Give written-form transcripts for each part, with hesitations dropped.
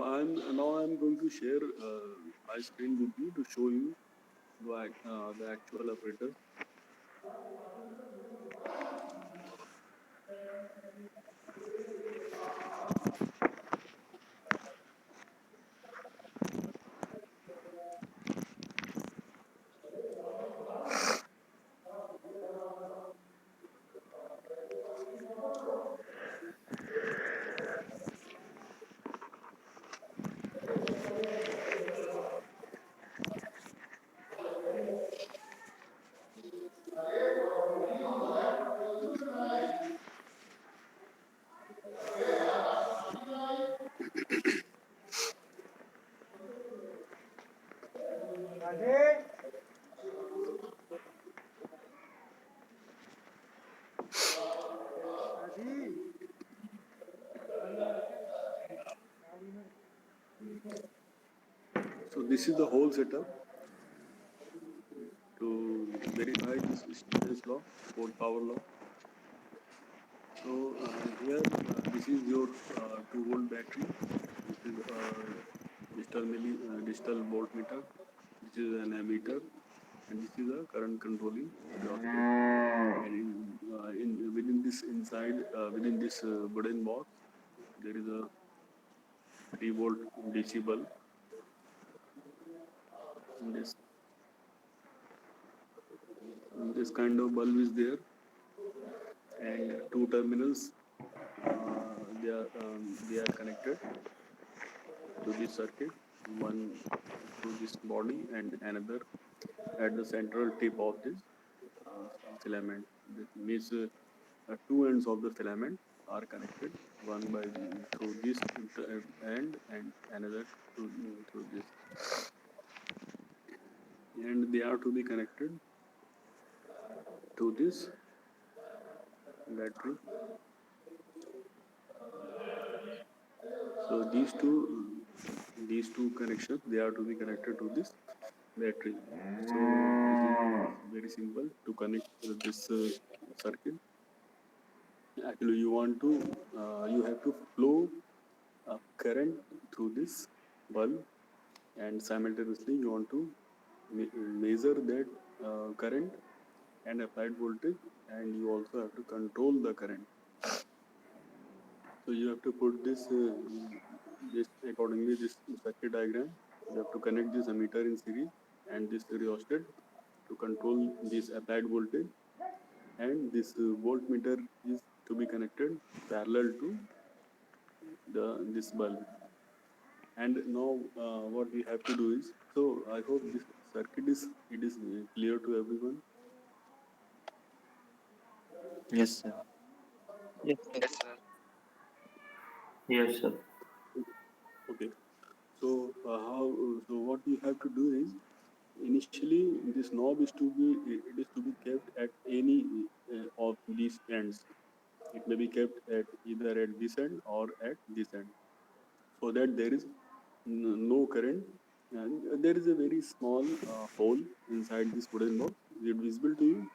I'm going to share my screen with you to show you the actual apparatus. So this is the whole setup to verify this Stevens law, Ford power law. So here this is your 2 volt battery. This is digital voltmeter. This is an ammeter, and this is a current controlling rheostat. And within this wooden box, there is a 3 volt DC bulb. This kind of bulb is there, and 2 terminals they are connected to this circuit, one to this body and another at the central tip of this filament. This means 2 ends of the filament are connected, one through this end and another through this, and they are to be connected to this battery. So these two connections, they are to be connected to this battery. So this is very simple to connect this circuit. Actually, you have to flow current through this bulb, and simultaneously you want to measure that current and applied voltage, and you also have to control the current. So you have to put this accordingly, this circuit diagram. You have to connect this ammeter in series and this rheostat to control this applied voltage, and this voltmeter is to be connected parallel to this bulb. And now what we have to do is, so I hope this circuit is clear to everyone. Yes, sir. Yes, sir. Yes, sir. Okay. So what you have to do is, initially this knob is to be kept at any of these ends. It may be kept at either at this end or at this end, so that there is no current. And there is a very small hole inside this wooden box. Is it visible to you?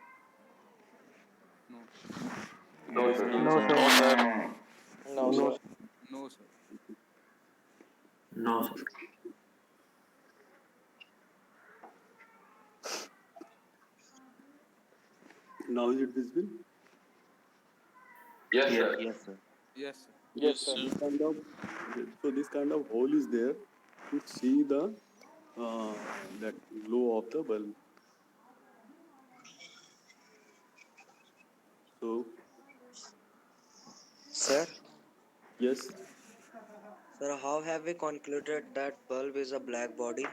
No, No, sir. No, No, sir. sir. No, sir. no, sir. No, sir. Now is it visible? Yes, Yes, sir. yes, sir. Yes, sir. Yes, sir. This kind of this kind of hole is there to see the uh, that glow of the bulb. So Sir, yes, sir, how have we concluded that bulb is a black body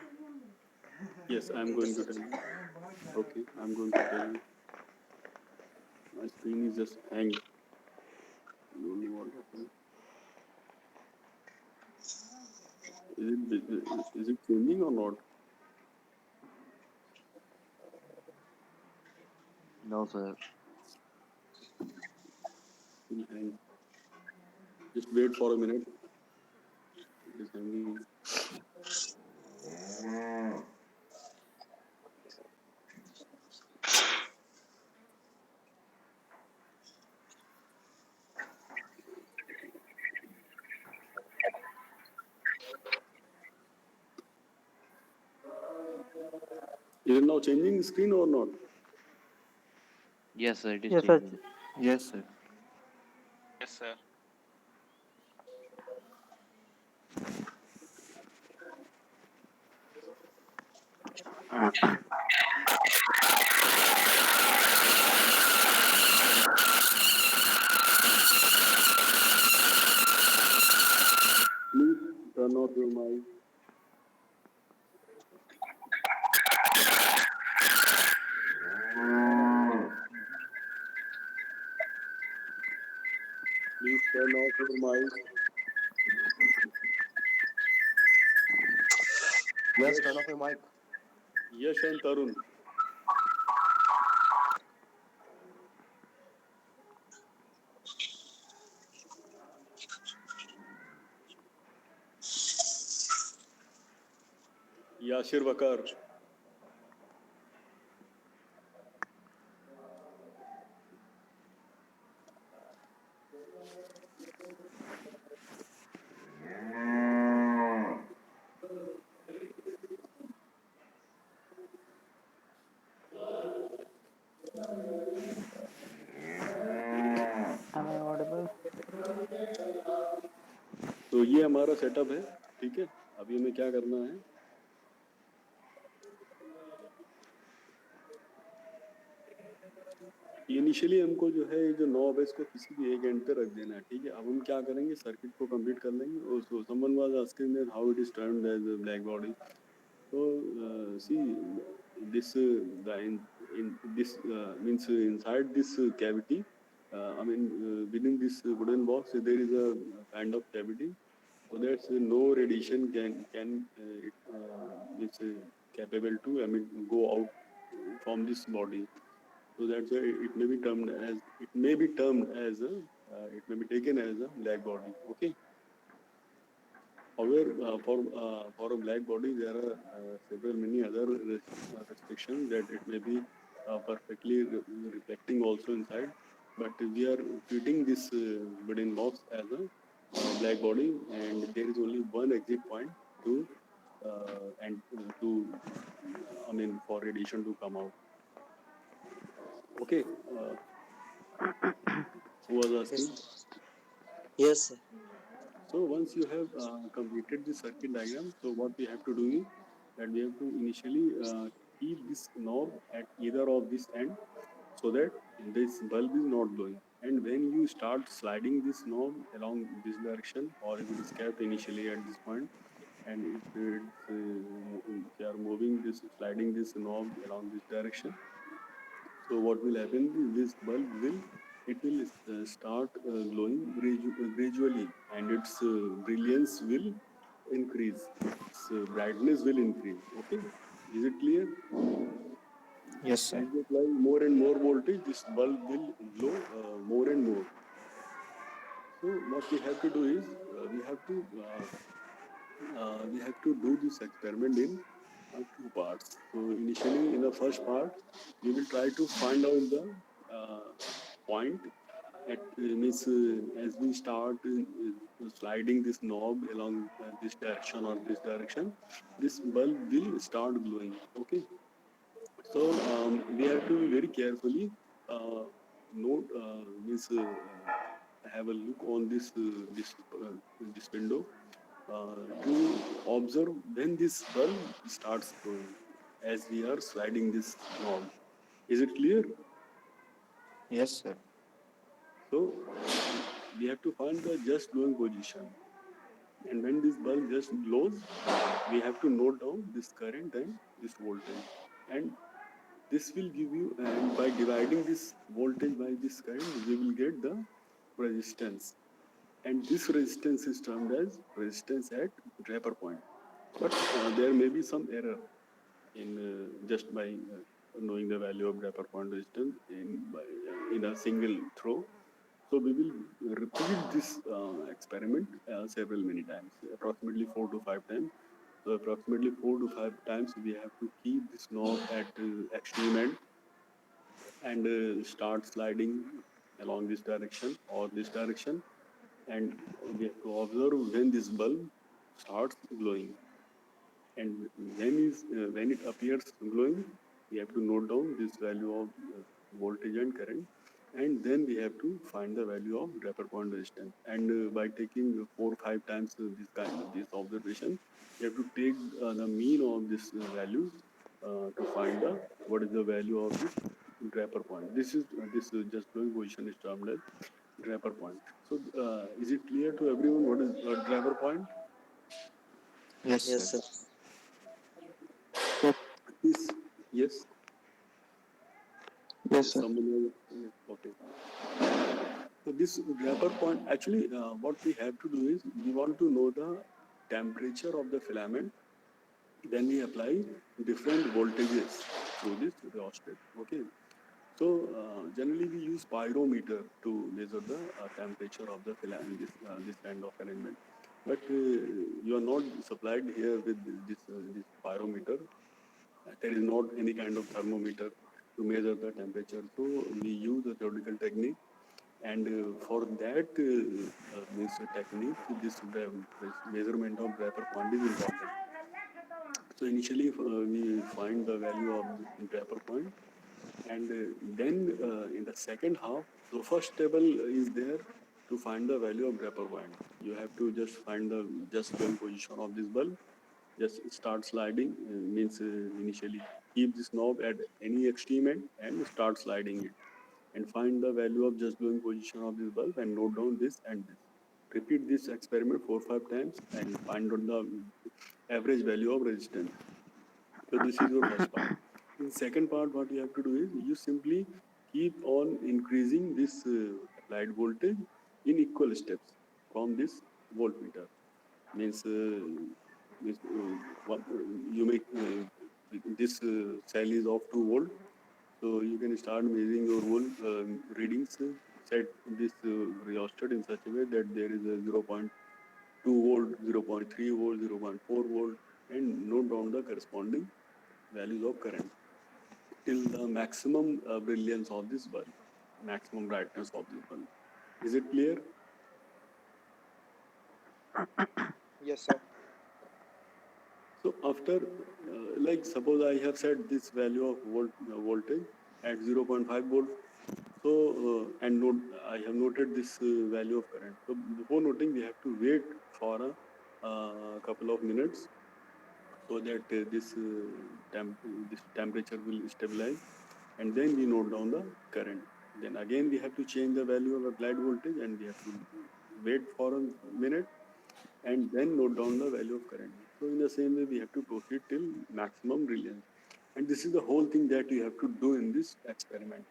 yes, I'm in the going to tell circuit? you. Okay, I'm going to tell you. My screen is just hanged. I don't know what happened. Is it changing or not? No, sir. Still hanging. Just wait for a minute. It is hanging. Is it now changing screen or not? Yes, sir. It is Yes, sir. changing. Yes, sir. Yes, sir. Please turn off your mic. Please turn off your mic. Yes, turn off your mic. Yash and Tarun. Yashir Vakar. Am I audible? तो ये हमारा setup है, ठीक है। अभी हमें क्या करना है, इनिशियली हमको जो है ये जो नॉब है इसको किसी भी एक एंड पे रख देना है, ठीक है। अब हम क्या करेंगे, सर्किट को कंप्लीट कर लेंगे। और someone was asking that how it is turned as a black body. So see this in this means inside this cavity. I mean within this wooden box there is a kind of cavity, so that no radiation can it's capable to go out from this body. So that's why it may be termed as it may be taken as a black body. Okay. However, for a black body, there are several many other restrictions that it may be perfectly reflecting also inside. But we are treating this wooden box as a black body, and there is only one exit point to I mean, for radiation to come out. Okay. Who was asking? Yes, sir. So once you have completed the circuit diagram, so what we have to do is that we have to initially keep this knob at either of this end so that this bulb is not blowing. And when you start sliding this knob along this direction, or if it is kept initially at this point, and if they are moving this, sliding this knob along this direction, so what will happen is this bulb will start glowing gradually, and its brilliance will increase. Its brightness will increase. Okay, is it clear? Yes, sir. As you apply more and more voltage, this bulb will glow more and more. So what we have to do is we have to do this experiment in two parts. So initially, in the first part, we will try to find out the point at means as we start sliding this knob along this direction or this direction, this bulb will start glowing. Okay. So we have to be very carefully note means have a look on this window to observe when this bulb starts glowing as we are sliding this knob. Is it clear? Yes, sir. So we have to find the just glowing position, and when this bulb just glows, we have to note down this current and this voltage, and this will give you, and by dividing this voltage by this current, we will get the resistance, and this resistance is termed as resistance at Draper point. But there may be some error in just by knowing the value of Draper point resistance in a single throw. So we will repeat this experiment several many times, approximately 4 to 5 times. So approximately 4 to 5 times we have to keep this knob at extreme end and start sliding along this direction or this direction, and we have to observe when this bulb starts glowing. and when it appears glowing, we have to note down this value of voltage and current, and then we have to find the value of draper point resistance. And by taking 4 or 5 times this observation, you have to take the mean of this value to find the what is the value of this draper point. This just glowing position is termed as draper point. So is it clear to everyone what is a draper point? Yes, Yes, sir. sir. Is yes. Yes, sir. Someone yes, okay. So this draper point, actually, what we have to do is we want to know the temperature of the filament. Then we apply different voltages through this rheostat. Okay. So generally we use pyrometer to measure the temperature of the filament. This kind of arrangement. But you are not supplied here with this pyrometer. There is not any kind of thermometer to measure the temperature. So we use a theoretical technique, and for that this technique, this measurement of draper point is important. So initially we find the value of the draper point, and then in the second half, the first table is there to find the value of draper point. You have to just find the just one position of this bulb. Just start sliding means initially keep this knob at any extreme end and start sliding it, and find the value of just glowing position of this bulb and note down this and this. Repeat this experiment 4 or 5 times and find out the average value of resistance. So this is your first part. In second part, what you have to do is you simply keep on increasing this applied voltage in equal steps from this voltmeter. Means, you make this cell is of 2 volt, so you can start measuring your volt readings. Set this rheostat in such a way that there is a 0.2 volt, 0.3 volt, 0.4 volt, and note down the corresponding values of current till the maximum brilliance of this bulb, maximum brightness of this bulb. Is it clear? Yes, sir. So after, like suppose I have set this value of voltage at 0.5 volt. So and note I have noted this value of current. So before noting, we have to wait for a couple of minutes so that this temperature will stabilize, and then we note down the current. Then again we have to change the value of applied voltage, and we have to wait for a minute and then note down the value of current. So in the same way we have to proceed till maximum brilliance, and this is the whole thing that you have to do in this experiment.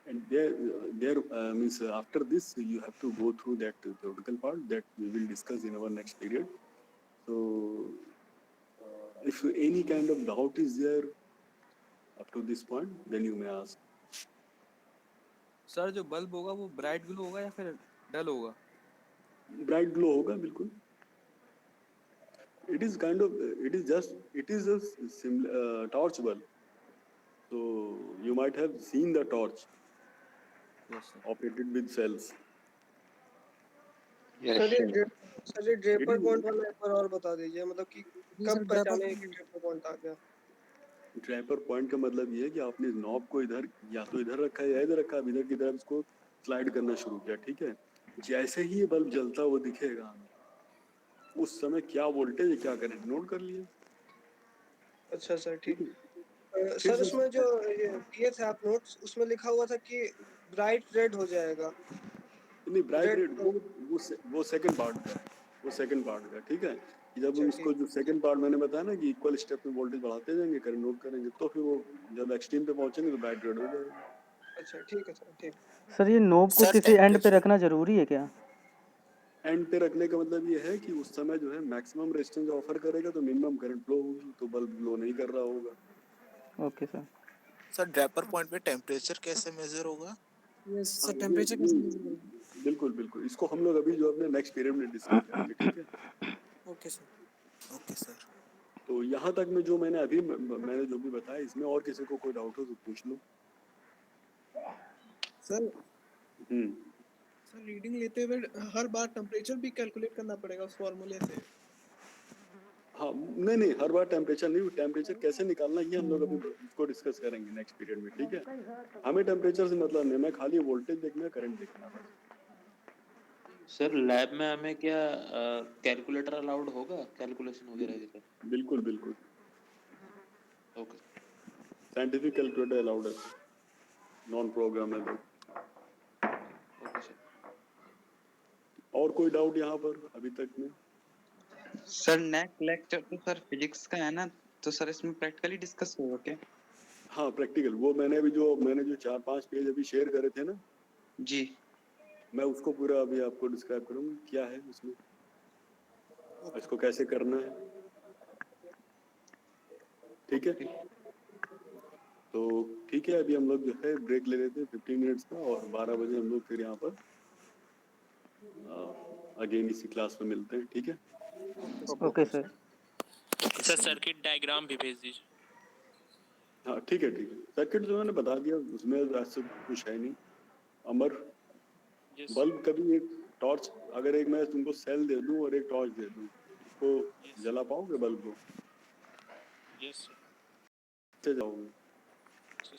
And there means after this you have to go through that theoretical part that we will discuss in our next period. So if any kind of doubt is there up to this point, then you may ask. Sir जो bulb होगा वो bright glow होगा या फिर डल होगा? Bright glow होगा बिल्कुल. It is kind of it is a similar torch bulb. So you might have seen the torch yes sir. operated with cells. Sir ये ड्रेपर It is- पॉइंट वाला एक बार और बता दीजिए, मतलब कि कब पहचाने कि ड्रेपर पॉइंट आ गया? ड्राइपर पॉइंट का मतलब ये है कि आपने इस नॉब को इधर या तो इधर रखा है या इधर रखा है, इधर की तरफ इसको स्लाइड करना शुरू किया, ठीक है. जैसे ही ये बल्ब जलता हुआ दिखेगा, उस समय क्या वोल्टेज है क्या करंट नोट कर लिए. अच्छा सर, ठीक. सर उसमें जो ये दिए थे आप नोट्स, उसमें लिखा हुआ था कि ब्राइट रेड हो जाएगा. नहीं ब्राइट Red- रेड वो सेकंड पार्ट का है, वो सेकंड पार्ट का, ठीक है. जब अच्छा, इसको जो सेकंड पार्ट मैंने बताया ना कि इक्वल स्टेप में वोल्टेज बढ़ाते जाएंगे, करंट नोट करेंगे, तो फिर वो जब एक्सट्रीम पे पहुंचेंगे तो ब्राइट रेड हो जाएगा. अच्छा, ठीक है सर, ठीक. सर ये नोब को सर, किसी एंड पे रखना जरूरी है क्या? एंड पे रखने का मतलब ये है कि उस समय जो है मैक्सिमम रेजिस्टेंस ऑफर करेगा तो मिनिमम करंट फ्लो होगी, तो बल्ब ग्लो नहीं कर रहा होगा. Okay sir. Sir Draper point पे टेम्परेचर कैसे मेजर होगा? सर टेम्परेचर बिल्कुल बिल्कुल, इसको हम लोग अभी जो अपने नेक्स्ट पीरियड में डिस्कस करेंगे, ठीक है. Okay sir. Okay sir. तो यहाँ तक में जो मैंने जो भी बताया, इसमें और किसी को कोई डाउट हो तो पूछ लो. सर हम्म रीडिंग लेते हुए हर बार टेम्परेचर भी कैलकुलेट करना पड़ेगा उस फॉर्मूले से? हाँ नहीं नहीं, हर बार टेम्परेचर नहीं, टेम्परेचर कैसे निकालना ये हम लोग अभी इसको डिस्कस करेंगे नेक्स्ट पीरियड में, ठीक है। हमें टेम्परेचर से मतलब नहीं, मैं खाली वोल्टेज देखना है, करंट देखना है बस। सर लैब में हमें क्या कैलकुलेटर अलाउड होगा कैलकुलेशन वगैरह के लिए? बिल्कुल बिल्कुल, ओके साइंटिफिक कैलकुलेटर अलाउड है, नॉन प्रोग्रामेबल। Okay sir. और कोई डाउट यहाँ पर अभी तक में? सर नेक्स्ट लेक्चर तो सर फिजिक्स का है ना, तो सर इसमें प्रैक्टिकली डिस्कस होगा क्या? हाँ प्रैक्टिकल, वो मैंने जो 4-5 पेज अभी शेयर करे थे ना, जी मैं उसको पूरा अभी आपको डिस्क्राइब करूँगा क्या है उसमें, इसको कैसे करना है, ठीक है। तो ठीक है, अभी हम लोग जो है ब्रेक ले लेते हैं 15 मिनट्स का, और 12 बजे हम लोग फिर यहाँ पर अगेन इसी क्लास में मिलते हैं, ठीक है। Okay sir. Sir circuit diagram भी भेज दीजिए। हाँ ठीक है ठीक है, सर्किट जो मैंने बता दिया उसमें ऐसा कुछ है नहीं। अमर, बल्ब कभी एक टॉर्च, अगर एक मैं तुमको सेल दे दूं और एक टॉर्च दे दूं, उसको जला पाओगे बल्ब को? Yes sir. कैसे जाओगे?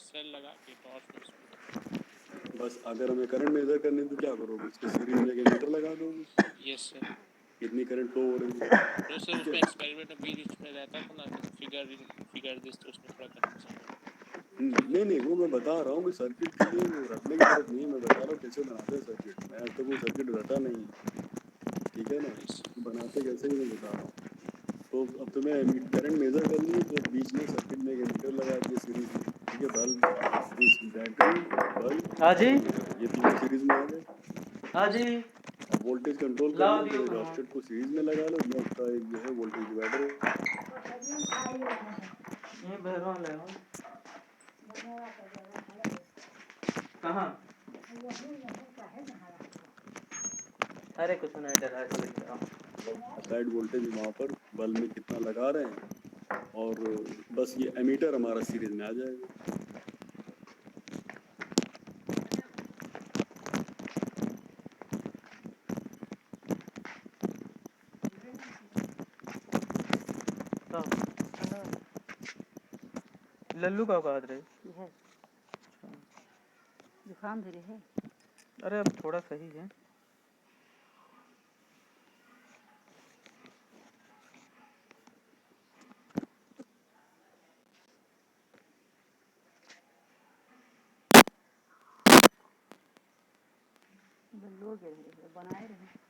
सेल लगा के टॉर्च में। बस अगर हमें करंट मेजर करनी है तो क्या करोगे, इसके सीरीज में एक मीटर लगा दोगे, यस सर। कितनी करंट फ्लो हो रही है। तो सर उसमें एक्सपेरिमेंट में बीच में रहता था ना, फिगर दिस, तो उसमें थोड़ा कंफ्यूजन है। नहीं नहीं, वो मैं बता रहा हूँ कि सर्किट के लिए वो रटने की जरूरत नहीं है, मैं बता रहा हूँ कैसे बनाते हैं सर्किट। मैं आज तक वो सर्किट रटा नहीं है, ठीक है ना, बनाते कैसे ही मैं बता रहा हूँ। तो अब तुम्हें करंट मेजर करनी है तो बीच में सर्किट में एक एमीटर लगा दिए सीरीज में, ठीक है। बल्ब, इस बैटरी, बल्ब, हाँ जी ये तीनों सीरीज में आ गए। हाँ जी अब वोल्टेज कंट्रोल लाओ करना है दियो तो रॉस्टेट को सीरीज में लगा लो, या उसका एक जो है वोल्टेज डिवाइडर। ये भैरवा ले आओ। कहाँ? अरे कुछ नहीं डरा है, लेके आओ। अप्लाइड वोल्टेज वहाँ पर बल्ब में कितना लगा रहे हैं, और बस ये एमीटर हमारा सीरीज में आ जाएगा। लल्लू का औकात रहे। जुकाम भी रहे। अरे अब थोड़ा सही है। लोग बनाए रहे।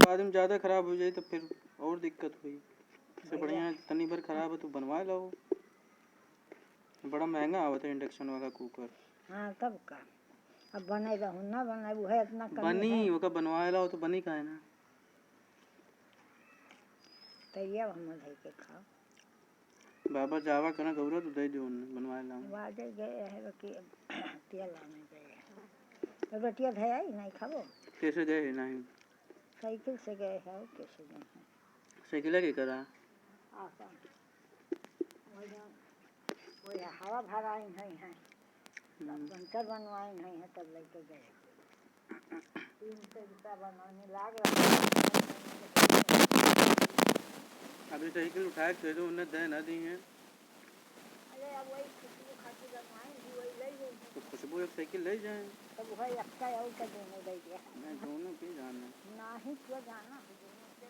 बाद में ज़्यादा खराब हो जाए तो फिर और दिक्कत हुई। इससे बढ़िया तनी भर खराब है तो बनवा लो। बड़ा महंगा आवत है इंडक्शन वाला कुकर। हाँ तब का अब बने रहूँ ना बने वो है इतना कमी बनी है ओका बनवा लो तो बनी काहे ना। तो ये हम धै के खाओ बाबा जावा करना गौरव तो दे दो बनवा ला। वाजे गए है कि तेल आने गए तो रोटियाँ धै आई नहीं खाबो कैसे दे है नहीं साइकिल से गए है कैसे गए हैं साइकिल के करा आसान वही हवा भराई नहीं है पंचर बनवाई नहीं है तब लेके गए 300 रुपया बनवाने लाग रहा अभी साइकिल उठा के दे उन्हें दे ना दी है। अरे अब वही खुशबू खाती बनवाएंगी वही ले लेंगे तो खुशबू एक साइकिल ले जाए। तब वही अच्छा और का दोनों दे दिया मैं दोनों की जाना ना ही क्यों जाना दोनों से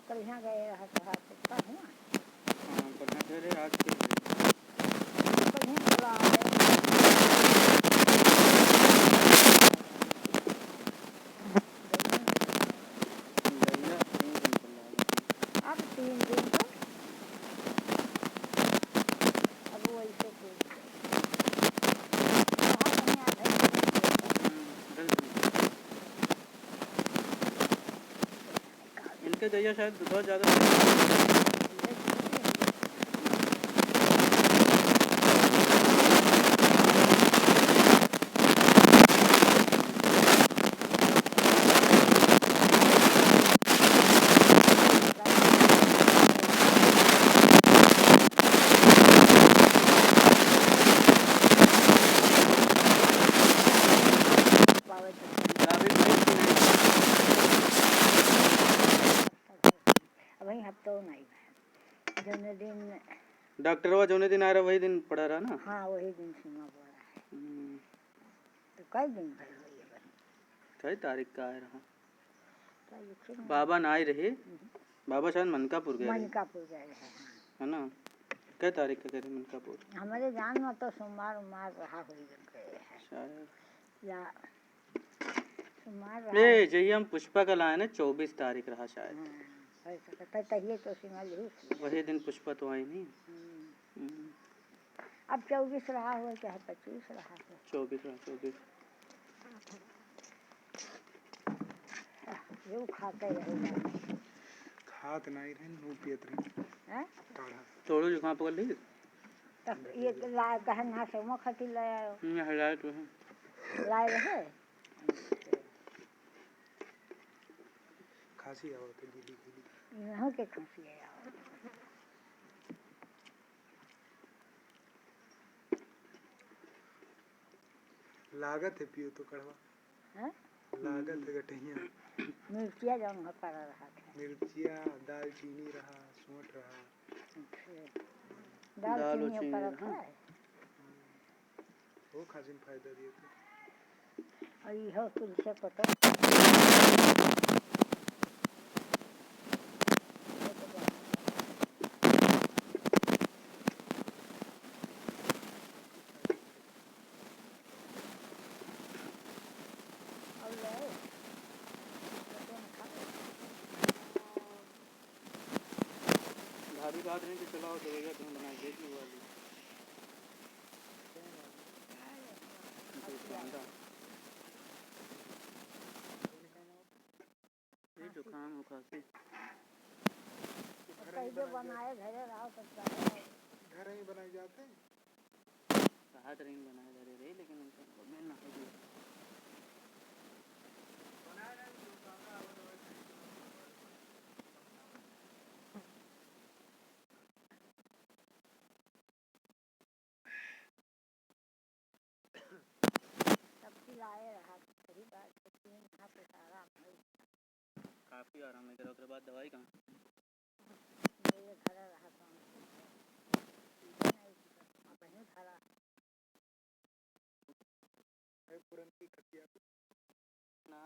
कल यहाँ गए रहा तो हाथ सकता है ना हाँ पर ना ठहरे आज के कल यहाँ बुला है अब 3 दिन तक अब वही से कुछ इनके दैया शायद बहुत ज़्यादा वही हफ्तों नहीं जौने दिन डॉक्टर जौने दिन आ रहा वही दिन पड़ा रहा ना। हाँ वही दिन सीमा पड़ा है तो कई दिन भर हुई है कई तारीख का आया रहा बहन बाबा ना आई रहे बाबा शायद मनकापुर गए मनकापुर गए हैं है ना कै तारीख का गए मनकापुर हमारे जान में तो सोमवार उमार रहा हुई गए हैं शायद या सोमवार रहा ए जही हम पुष्पा का लाए ना 24 तारीख रहा शायद हो सकता तहिए तो सीमा झूठ वही दिन पुष्पा तो आई नहीं अब 24 रहा हुआ चाहे 25 रहा हो 24 जो खाते रहेगा खात नहीं रहे नो पियत रहे हैं काढ़ा तोड़ो जुकाम पकड़ ली तब ये लाए कहन ना से वो खती लाया हजाए तो है लाए रहे खांसी आवत है गीली गीली यहाँ के खांसी है लागत है पियो तो कड़वा हैं लागत है गठैया मिर्चिया जौन होता रहा है मिर्चिया दालचीनी रहा सौंठ रहा दाल दाल और चीनी चीनी ऊपर रहा। रखा है वो खासिन फायदा दिए थे और यह तुलसे पता भाभी बात नहीं कि चलाओ तो भैया तुम बनाए देख लो वाली ये जुकाम हो खांसी कैसे बनाए घरे रहो तो घर ही बनाए जाते हैं कहा तो नहीं बनाए जा रहे लेकिन उनका मिलना है लाए रहा सही बात है 3 हाथ आराम है काफी आराम है करा उसके बाद दवाई कहाँ मेरे घर रहा तो नहीं खड़ा है पुरन की खटिया ना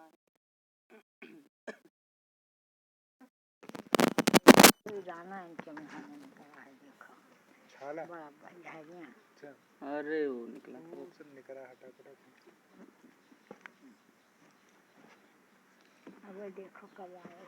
जाना इनके मुहाने में करा है देखो छाला बड़ा बढ़िया अच्छा अरे वो निकला वो सब निकला हटा कटा अब देखो कब आए